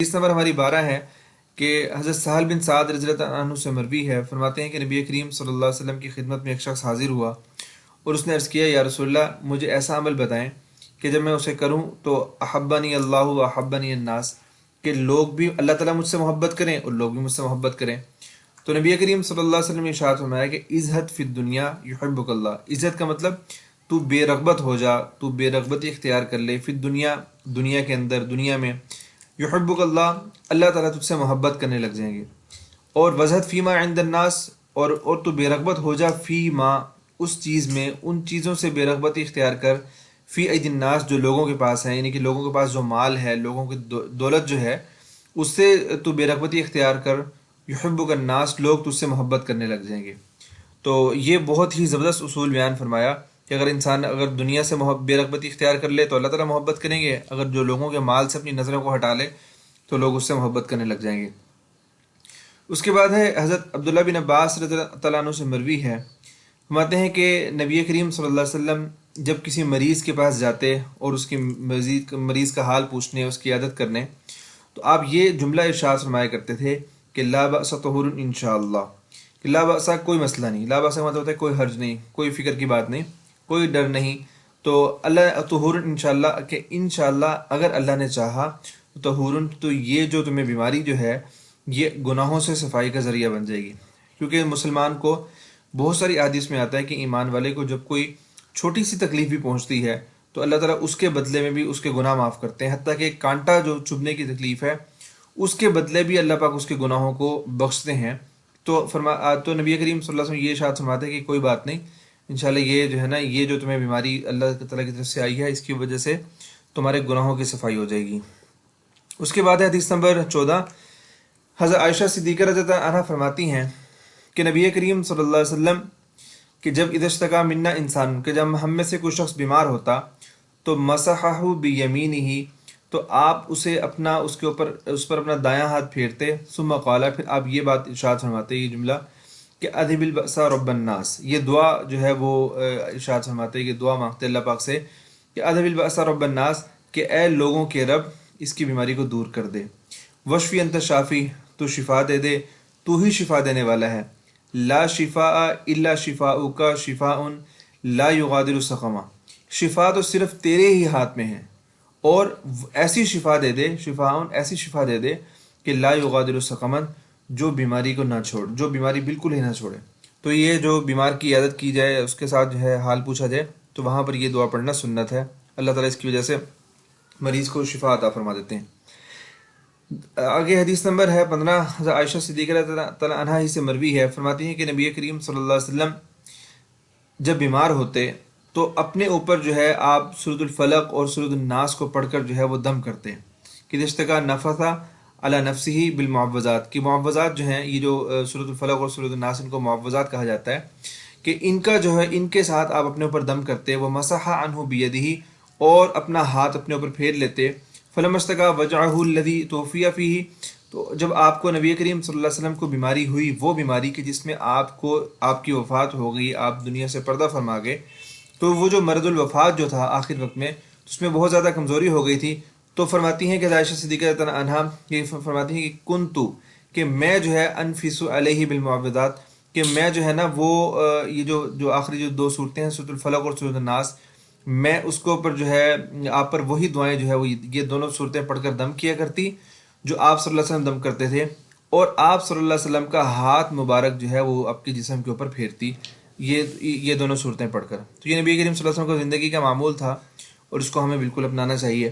اس number ہماری 12 ہے کہ حضرت سہل بن سعد رضی اللہ عنہ سے مروی ہے، فرماتے ہیں کہ نبی کریم صلی اللہ علیہ وسلم کی خدمت میں ایک شخص حاضر ہوا اور اس نے عرض کیا، یا رسول اللہ مجھے ایسا عمل بتائیں کہ جب میں اسے کروں تو احبنی اللہ و احبنی الناس، کہ لوگ بھی اللہ تعالیٰ مجھ سے محبت کریں اور لوگ بھی مجھ سے محبت کریں۔ تو نبی کریم صلی اللہ علیہ وسلم نے ارشاد فرمایا کہ ازہد فی الدنیا یحبک اللہ۔ ازہد کا مطلب تو بے رغبت ہو جا، تو بے رغبتی اختیار کر لے، فی الدنیا دنیا کے اندر، دنیا میں، یحبک اللہ اللہ تعالیٰ تجھ سے محبت کرنے لگ جائیں گے۔ اور وزہد فیما عند الناس، اور تو بے رغبت ہو جا فیما اس چیز میں، ان چیزوں سے بے رغبتی اختیار کر، فی اید الناس جو لوگوں کے پاس ہیں، یعنی کہ لوگوں کے پاس جو مال ہے، لوگوں کی دولت جو ہے، اس سے تو بے رغبتی اختیار کر، یحبک الناس لوگ تجھ سے محبت کرنے لگ جائیں گے۔ تو یہ بہت ہی زبردست اصول بیان فرمایا کہ اگر انسان دنیا سے بے رغبتی اختیار کر لے تو اللہ تعالیٰ محبت کریں گے، اگر جو لوگوں کے مال سے اپنی نظروں کو ہٹا لے تو لوگ اس سے محبت کرنے لگ جائیں گے۔ اس کے بعد ہے حضرت عبداللہ بن عباس رضی اللہ عنہ سے مروی ہے، فرماتے ہیں کہ نبی کریم صلی اللہ علیہ وسلم جب کسی مریض کے پاس جاتے اور اس کی مریض کا حال پوچھنے، اس کی عیادت کرنے، تو آپ یہ جملہ ارشاد فرمایا کرتے تھے کہ لا بأس طہور انشاءاللہ، کہ لا بأس کوئی مسئلہ نہیں، لا بأس مطلب ہوتا ہے کوئی حرج نہیں، کوئی فکر کی بات نہیں، کوئی ڈر نہیں، تو اللہ طہور انشاءاللہ کہ انشاءاللہ اگر اللہ نے چاہا طہور، تو یہ جو تمہیں بیماری جو ہے یہ گناہوں سے صفائی کا ذریعہ بن جائے گی۔ کیونکہ مسلمان کو بہت ساری احادیث میں آتا ہے کہ ایمان والے کو جب کوئی چھوٹی سی تکلیف بھی پہنچتی ہے تو اللہ تعالیٰ اس کے بدلے میں بھی اس کے گناہ معاف کرتے ہیں، حتیٰ کہ کانٹا جو چبھنے کی تکلیف ہے اس کے بدلے بھی اللہ پاک اس کے گناہوں کو بخشتے ہیں۔ تو نبی کریم صلی اللہ علیہ وسلم یہ ارشاد فرماتے ہیں کہ کوئی بات نہیں، انشاءاللہ یہ جو ہے نا، یہ جو تمہیں بیماری اللہ تعالیٰ کی طرف سے آئی ہے اس کی وجہ سے تمہارے گناہوں کی صفائی ہو جائے گی۔ اس کے بعد ہے حدیث نمبر 14، حضرت عائشہ صدیقہ رضی اللہ عنہا فرماتی ہیں کہ نبی کریم صلی اللہ علیہ وسلم کہ جب اذا اشتکا منا انسان، کہ جب ہم میں سے کوئی شخص بیمار ہوتا تو مسحہ بیمینہ، تو آپ اسے اپنا اس پر اپنا دایاں ہاتھ پھیرتے، ثم قال، پھر آپ یہ بات ارشاد فرماتے، یہ جملہ کہ اذهب البأس رب الناس، یہ دعا جو ہے وہ ارشاد فرماتے، یہ دعا مانگتے اللہ پاک سے کہ اذهب البأس رب الناس، کہ اے لوگوں کے رب اس کی بیماری کو دور کر دے، وشفی انت شافی، تو شفا دے دے، تو ہی شفا دینے والا ہے، لا شفاء الا شفاؤک شفاء لا یغادر سقما، شفا تو صرف تیرے ہی ہاتھ میں ہے، اور ایسی شفا دے دے، شفاء ایسی شفا دے دے کہ لا یغادر سقما، جو بیماری کو نہ چھوڑ، جو بیماری بالکل ہی نہ چھوڑے۔ تو یہ جو بیمار کی عیادت کی جائے، اس کے ساتھ جو ہے حال پوچھا جائے، تو وہاں پر یہ دعا پڑھنا سنت ہے، اللہ تعالیٰ اس کی وجہ سے مریض کو شفا عطا فرما دیتے ہیں۔ آگے حدیث نمبر ہے 15، حضرت عائشہ صدیقہ رضی اللہ عنہا ہی سے مروی ہے، فرماتی ہیں کہ نبی کریم صلی اللہ علیہ وسلم جب بیمار ہوتے تو اپنے اوپر جو ہے آپ سورۃ الفلق اور سورۃ الناس کو پڑھ کر جو ہے وہ دم کرتے ہیں، کہ اشتکا نفث علی نفسہ بالمعوذات، کہ معوذات جو ہیں، یہ جو سورۃ الفلق اور سورۃ الناس ان کو معوذات کہا جاتا ہے، کہ ان کا جو ہے ان کے ساتھ آپ اپنے اوپر دم کرتے، وہ مسح عنہ بیدہ، اور اپنا ہاتھ اپنے اوپر پھیر لیتے، فلما اشتکا وجعہ الذی توفی فیہ، تو جب آپ کو نبی کریم صلی اللہ علیہ وسلم کو بیماری ہوئی، وہ بیماری کہ جس میں آپ کی وفات ہو گئی، آپ دنیا سے پردہ فرما گئے، تو وہ جو مرض الوفات جو تھا آخر وقت میں، اس میں بہت زیادہ کمزوری ہو گئی تھی، تو فرماتی ہیں کہ عائشہ صدیقہ رضی اللہ عنہا یہ فرماتی ہیں کہ کنتو، کہ میں جو ہے انفس علیہ بالمعوذات، کہ میں جو ہے نا وہ یہ جو آخری جو دو صورتیں ہیں سورۃ الفلق اور سورۃ الناس، میں اس کو اوپر جو ہے آپ پر وہی دعائیں جو ہے وہ یہ دونوں صورتیں پڑھ کر دم کیا کرتی جو آپ صلی اللہ علیہ وسلم دم کرتے تھے، اور آپ صلی اللہ علیہ وسلم کا ہاتھ مبارک جو ہے وہ آپ کے جسم کے اوپر پھیرتی یہ دونوں صورتیں پڑھ کر۔ تو یہ نبی کریم صلی اللہ علیہ وسلم کو زندگی کا معمول تھا اور اس کو ہمیں بالکل اپنانا چاہیے۔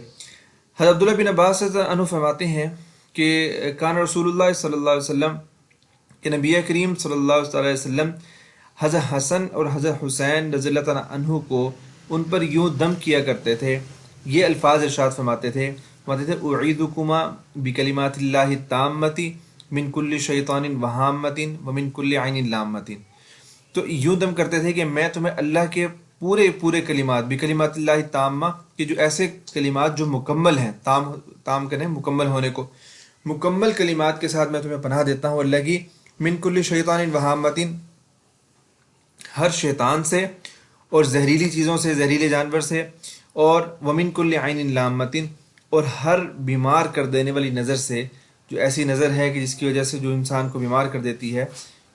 حضرت عبداللہ بن عباس عنہ فرماتے ہیں کہ کان رسول اللہ صلی اللہ علیہ وسلم، کہ نبی کریم صلی اللہ علیہ وسلم حضرت حسن اور حضرت حسین رضی اللہ تعالیٰ عنہ کو ان پر یوں دم کیا کرتے تھے، یہ الفاظ ارشاد فرماتے تھے اعیذکما بکلمات اللہ التامۃ من کل شیطان وہامۃ ومن کل عین لامۃ، تو یوں دم کرتے تھے کہ میں تمہیں اللہ کے پورے کلمات، بکلمات اللہ التامہ، کہ جو ایسے کلمات جو مکمل ہیں، تام کریں مکمل ہونے کو، مکمل کلمات کے ساتھ میں تمہیں پناہ دیتا ہوں اللہ کی، من کل شیطان وہامۃ، ہر شیطان سے اور زہریلی چیزوں سے، زہریلے جانور سے، اور ومن کل عین لامۃ، اور ہر بیمار کر دینے والی نظر سے، جو ایسی نظر ہے کہ جس کی وجہ سے جو انسان کو بیمار کر دیتی ہے،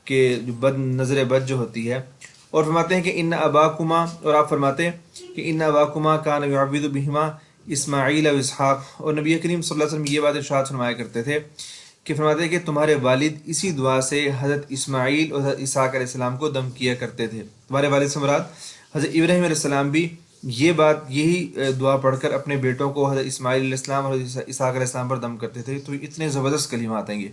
کہ جو نظر بد جو ہوتی ہے. اور فرماتے ہیں کہ ان اباکما، اور آپ فرماتے ہیں کہ ان اباکما کان یعبد بہما اسماعیل و اسحاق. اور نبی کریم صلی اللہ علیہ وسلم یہ بات ارشاد فرمایا کرتے تھے کہ فرماتے ہیں کہ تمہارے والد اسی دعا سے حضرت اسماعیل اور حضرت اسحاق علیہ السلام کو دم کیا کرتے تھے. تمہارے والد سے مراد حضرت ابراہیم علیہ السلام بھی یہی دعا پڑھ کر اپنے بیٹوں کو حضرت اسماعیل علیہ السلام اور حضرت اسحاق علیہ السلام پر دم کرتے تھے. تو اتنے زبردست کلمات ہیں یہ.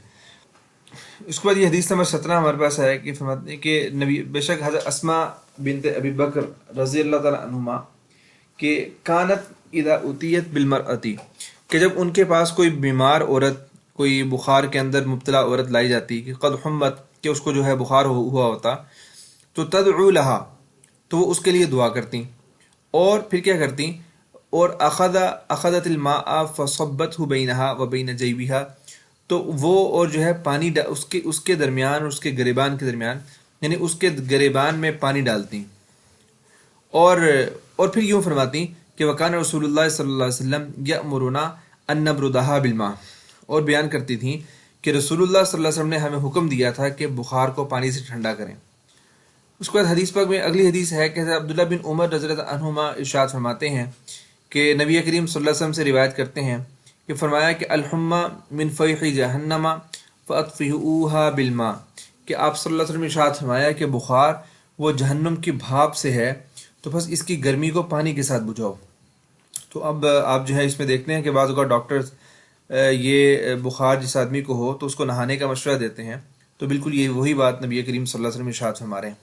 اس کے بعد یہ حدیث نمبر 17 ہمارے پاس ہے کہ فرماتے ہیں کہ نبی بے شک حضرت اسماء بنت ابی بکر رضی اللہ تعالیٰ عنہما کہ کانت اذا اتیت بالمرأتی، کہ جب ان کے پاس کوئی بیمار عورت، کوئی بخار کے اندر مبتلا عورت لائی جاتی کہ قد حمت، کہ اس کو جو ہے بخار ہوا ہوتا، تو تدعو لہا، تو وہ اس کے لیے دعا کرتی. اور پھر کیا کرتی؟ اور اخذت الماء فصبته بینہا و بین جیبہا، تو وہ اور جو ہے پانی اس کے درمیان اور اس کے گریبان کے درمیان، یعنی اس کے گریبان میں پانی ڈالتی. اور پھر یوں فرماتی کہ وکان رسول اللہ صلی اللہ علیہ وسلم یأمرنا ان نبردہا بالماء، اور بیان کرتی تھیں کہ رسول اللہ صلی اللہ علیہ وسلم نے ہمیں حکم دیا تھا کہ بخار کو پانی سے ٹھنڈا کریں. اس کے بعد حدیث پاک میں اگلی حدیث ہے کہ عبداللہ بن عمر رضی اللہ عنہما ارشاد فرماتے ہیں کہ نبی کریم صلی اللہ علیہ وسلم سے روایت کرتے ہیں کہ فرمایا کہ الحمى من فیح جہنم فاطفئوها بالماء، کہ آپ صلی اللہ علیہ وسلم نے ارشاد فرمایا کہ بخار وہ جہنم کی بھاپ سے ہے، تو بس اس کی گرمی کو پانی کے ساتھ بجھاؤ. تو اب آپ جو ہے اس میں دیکھتے ہیں کہ بعض اوقات ڈاکٹرز یہ بخار جس آدمی کو ہو تو اس کو نہانے کا مشورہ دیتے ہیں، تو بالکل یہ وہی بات نبی کریم صلی اللہ علیہ وسلم ارشاد فرما رہے ہیں.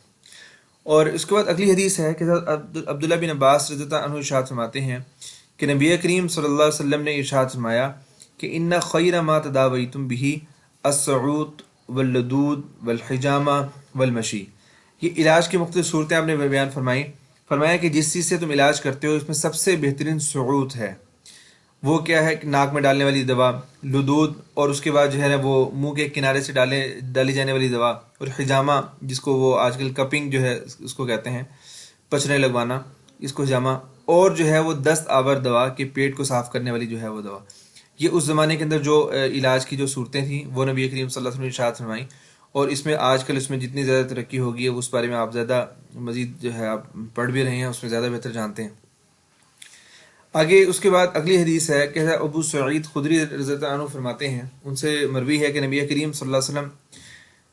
اور اس کے بعد اگلی حدیث ہے کہ عبداللہ بن عباس رضی اللہ عنہ ارشاد فرماتے ہیں کہ نبی کریم صلی اللہ علیہ وسلم نے ارشاد فرمایا کہ ان خیر ما تداویتم به الصعود واللدود والحجامہ والمشی. یہ علاج کی مختلف صورتیں آپ نے بیان فرمایا کہ جس چیز سے تم علاج کرتے ہو اس میں سب سے بہترین سعود ہے. وہ کیا ہے کہ ناک میں ڈالنے والی دوا، لدود، اور اس کے بعد جو ہے نا وہ منہ کے کنارے سے ڈالی جانے والی دوا، اور حجامہ جس کو وہ آج کل کپنگ جو ہے اس کو کہتے ہیں، پچنے لگوانا، اس کو حجامہ، اور جو ہے وہ دست آور دوا کہ پیٹ کو صاف کرنے والی جو ہے وہ دوا. یہ اس زمانے کے اندر جو علاج کی جو صورتیں تھیں وہ نبی کریم صلی اللہ علیہ وسلم نے ارشاد فرمائیں. اور اس میں آج کل اس میں جتنی زیادہ ترقی ہوگی ہے اس بارے میں آپ زیادہ مزید جو ہے آپ پڑھ بھی رہے ہیں، اس میں زیادہ بہتر جانتے ہیں. آگے اس کے بعد اگلی حدیث ہے کہ ابو سعید خدری رضی اللہ عنہ فرماتے ہیں، ان سے مروی ہے کہ نبی کریم صلی اللہ علیہ وسلم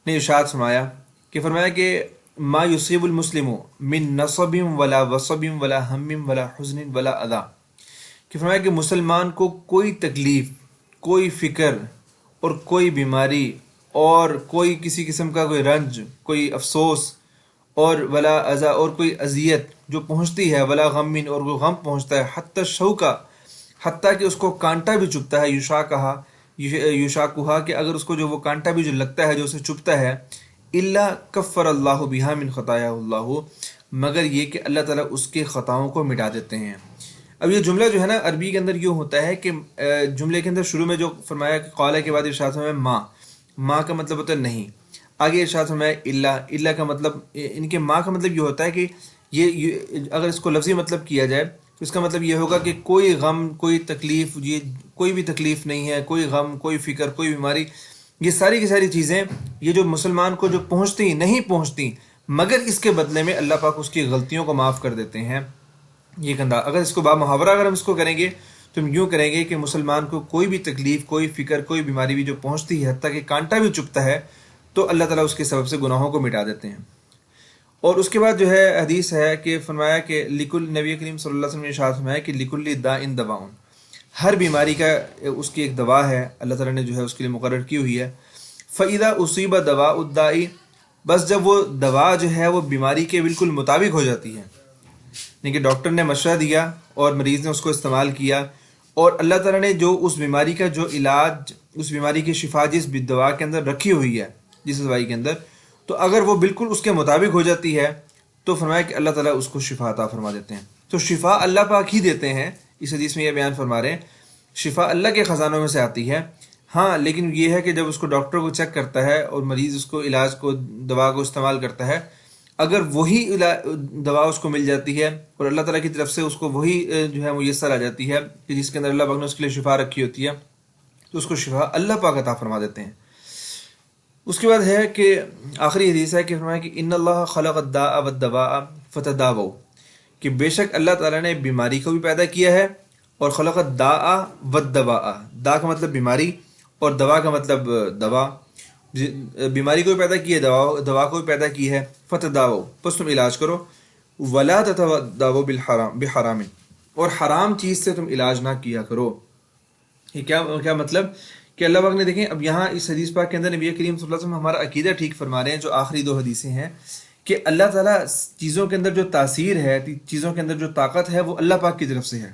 نے ارشاد فرمایا کہ ما یصیب المسلم من نصب ولا وصب ولا ہم ولا حزن ولا اذى، کہ فرمایا کہ مسلمان کو کوئی تکلیف، کوئی فکر اور کوئی بیماری اور کوئی کسی قسم کا کوئی رنج، کوئی افسوس، اور ولا اذى، اور کوئی اذیت جو پہنچتی ہے، ولا غم، اور وہ غم پہنچتا ہے، حتی شوکا، حتیٰ کہ اس کو کانٹا بھی چبھتا ہے، یوشاکہا، کہ اگر اس کو جو وہ کانٹا بھی جو لگتا ہے، جو اسے چبھتا ہے، الا کفر اللہ بہا من خطایا اللہ، مگر یہ کہ اللہ تعالیٰ اس کے خطاؤں کو مٹا دیتے ہیں. اب یہ جملہ جو ہے نا عربی کے اندر یوں ہوتا ہے کہ جملے کے اندر شروع میں جو فرمایا کہ قال کے بعد ارشاد فرمایا ما کا مطلب ہوتا ہے نہیں، آگے ارشاد فرمایا الا کا مطلب، ان کے ما کا مطلب یہ ہوتا ہے کہ یہ اگر اس کو لفظی مطلب کیا جائے تو اس کا مطلب یہ ہوگا کہ کوئی غم، کوئی تکلیف، یہ کوئی بھی تکلیف نہیں ہے، کوئی غم، کوئی فکر، کوئی بیماری، یہ ساری کی ساری چیزیں یہ جو مسلمان کو جو پہنچتی نہیں پہنچتی، مگر اس کے بدلے میں اللہ پاک اس کی غلطیوں کو معاف کر دیتے ہیں. یہ کندھا اگر اس کو محاورہ اگر ہم اس کو کریں گے تو ہم یوں کریں گے کہ مسلمان کو کوئی بھی تکلیف، کوئی فکر، کوئی بیماری بھی جو پہنچتی ہے، حتیٰ کہ کانٹا بھی چبھتا ہے، تو اللہ تعالیٰ اس کے سبب سے گناہوں کو مٹا دیتے ہیں. اور اس کے بعد جو ہے حدیث ہے کہ فرمایا کہ نبی کریم صلی اللہ علیہ وسلم نے ارشاد فرمایا کہ لکل داء دواء، ہر بیماری کا اس کی ایک دوا ہے، اللہ تعالیٰ نے جو ہے اس کے لیے مقرر کی ہوئی ہے. فَإِذَا أُصِيبَ دَوَاءُ الدَّاءِ، بس جب وہ دوا جو ہے وہ بیماری کے بالکل مطابق ہو جاتی ہے، یعنی کہ ڈاکٹر نے مشورہ دیا اور مریض نے اس کو استعمال کیا، اور اللہ تعالیٰ نے جو اس بیماری کا جو علاج، اس بیماری کی شفا جس دوا کے اندر رکھی ہوئی ہے، جس دوائی کے اندر، تو اگر وہ بالکل اس کے مطابق ہو جاتی ہے تو فرمایا کہ اللہ تعالیٰ اس کو شفا عطا فرما دیتے ہیں. تو شفا اللہ پاک ہی دیتے ہیں، اس حدیث میں یہ بیان فرما رہے ہیں شفا اللہ کے خزانوں میں سے آتی ہے. ہاں لیکن یہ ہے کہ جب اس کو ڈاکٹر کو چیک کرتا ہے اور مریض اس کو علاج کو، دوا کو استعمال کرتا ہے، اگر وہی دوا اس کو مل جاتی ہے اور اللہ تعالیٰ کی طرف سے اس کو وہی جو ہے میسر آ جاتی ہے کہ جس کے اندر اللہ پاک نے اس کے لیے شفا رکھی ہوتی ہے، تو اس کو شفا اللہ پاک عطا فرما دیتے ہیں۔ اس کے بعد ہے کہ آخری حدیث ہے کہ فرمایا کہ ان اللہ خلق الداء والدواء فتداووا، کہ بے شک اللہ تعالیٰ نے بیماری کو بھی پیدا کیا ہے، اور خلق الداء والدواء، دا کا مطلب بیماری اور دوا کا مطلب دوا، بیماری کو بھی پیدا کی ہے، دوا کو بھی پیدا کی ہے، فتداووا، پس تم علاج کرو، ولا تتداووا بحرام، اور حرام چیز سے تم علاج نہ کیا کرو۔ یہ کیا مطلب کہ اللہ پاک نے دیکھیں اب یہاں اس حدیث پاک کے اندر نبی کریم صلی اللہ علیہ وسلم ہمارا عقیدہ ٹھیک فرما رہے ہیں، جو آخری دو حدیثیں ہیں، کہ اللہ تعالیٰ چیزوں کے اندر جو تاثیر ہے، چیزوں کے اندر جو طاقت ہے، وہ اللہ پاک کی طرف سے ہے۔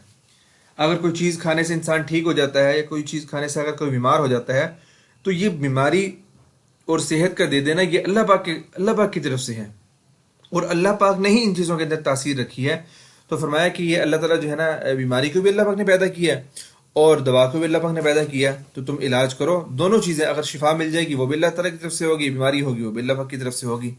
اگر کوئی چیز کھانے سے انسان ٹھیک ہو جاتا ہے، یا کوئی چیز کھانے سے اگر کوئی بیمار ہو جاتا ہے، تو یہ بیماری اور صحت کا دے دینا یہ اللہ پاک کی طرف سے ہے، اور اللہ پاک نے ہی ان چیزوں کے اندر تاثیر رکھی ہے۔ تو فرمایا کہ یہ اللہ تعالیٰ جو ہے نا بیماری کو بھی اللہ پاک نے پیدا کیا ہے اور دوا کو بھی اللہ پاک نے پیدا کیا، تو تم علاج کرو۔ دونوں چیزیں اگر شفا مل جائے گی وہ بھی اللہ تعالیٰ کی طرف سے ہوگی، بیماری ہوگی وہ بھی اللہ پاک کی طرف سے ہوگی۔